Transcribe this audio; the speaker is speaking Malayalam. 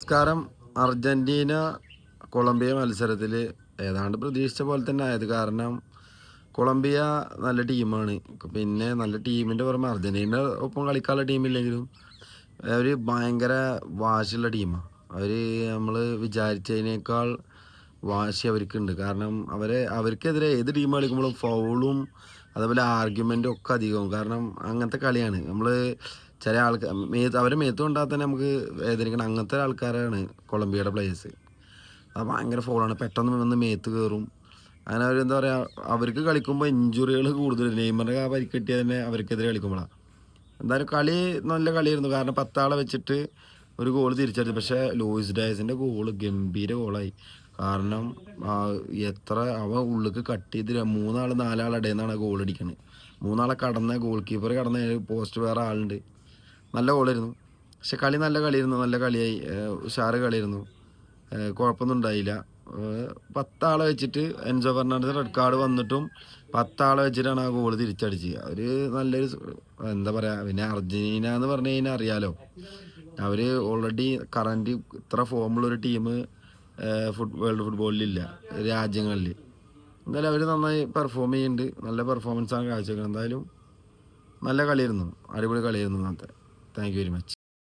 നമസ്കാരം. അർജന്റീന കൊളംബിയ മത്സരത്തിൽ ഏതാണ്ട് പ്രതീക്ഷിച്ച പോലെ തന്നെ ആയത്. കാരണം കൊളംബിയ നല്ല ടീമാണ്. പിന്നെ നല്ല ടീമിൻ്റെ പുറമെ അർജന്റീന ഒപ്പം കളിക്കാനുള്ള ടീമില്ലെങ്കിലും അവർ ഭയങ്കര വാശിയുള്ള ടീമാണ്. അവർ നമ്മൾ വിചാരിച്ചതിനേക്കാൾ വാശി അവർക്കുണ്ട്. കാരണം അവർക്കെതിരെ ഏത് ടീം കളിക്കുമ്പോഴും ഫൗളും അതേപോലെ ആർഗ്യുമെൻറ്റും ഒക്കെ അധികവും. കാരണം അങ്ങനത്തെ കളിയാണ്. ചില ആൾക്കാർ അവരെ മേത്ത് കൊണ്ടാൽ തന്നെ നമുക്ക് വേദനിക്കണം. അങ്ങനത്തെ ആൾക്കാരാണ് കൊളംബിയയുടെ പ്ലേയേഴ്സ്. അത് ഭയങ്കര ഫോളാണ്. പെട്ടെന്ന് വന്ന് മേത്ത് കയറും. അങ്ങനെ അവരെന്താ പറയുക, അവർക്ക് കളിക്കുമ്പോൾ ഇഞ്ചുറികൾ കൂടുതൽ. നെയ്മറിൻ്റെ പരിക്ക് കിട്ടിയാൽ തന്നെ അവർക്കെതിരെ കളിക്കുമ്പോഴാണ്. എന്തായാലും കളി നല്ല കളിയായിരുന്നു. കാരണം 10 ആളെ വെച്ചിട്ട് ഒരു ഗോൾ തിരിച്ചടിച്ചു. പക്ഷേ ലൂയിസ് ഡയസിൻ്റെ ഗോൾ ഗംഭീര ഗോളായി. കാരണം എത്ര ഉള്ളിലേക്ക് കട്ട് ചെയ്ത് 3 ആൾ 4 ആളുടെ ഇടയിൽ നിന്നാണ് ഗോൾ അടിക്കണത്. 3 ആളെ കടന്ന ഗോൾ കീപ്പർ കടന്ന പോസ്റ്റ് വേറെ ആളുണ്ട്. നല്ല ഗോളായിരുന്നു. പക്ഷെ കളി നല്ല കളിയായിരുന്നു. നല്ല കളിയായി. ഉഷാറ് കളിയായിരുന്നു. കുഴപ്പമൊന്നും ഉണ്ടായില്ല. 10 ആളെ വെച്ചിട്ട് എൻസോ ഫെർണാണ്ടസ് റെഡ് കാർഡ് വന്നിട്ടും 10 ആളെ വെച്ചിട്ടാണ് ആ ഗോൾ തിരിച്ചടിച്ചത്. നല്ലൊരു എന്താ പറയുക. പിന്നെ അർജന്റീന എന്ന് പറഞ്ഞു കഴിഞ്ഞാൽ അറിയാലോ, അവർ ഓൾറെഡി കറൻറ്റ് ഇത്ര ഫോമുള്ളൊരു ടീം വേൾഡ് ഫുട്ബോളിലില്ല, രാജ്യങ്ങളിൽ. എന്തായാലും അവർ നന്നായി പെർഫോം ചെയ്യുന്നുണ്ട്. നല്ല പെർഫോമൻസാണ് കാഴ്ചവെക്കുന്നത്. എന്തായാലും നല്ല കളിയായിരുന്നു. അടിപൊളി കളിയായിരുന്നു ഇന്നത്തെ. Thank you very much.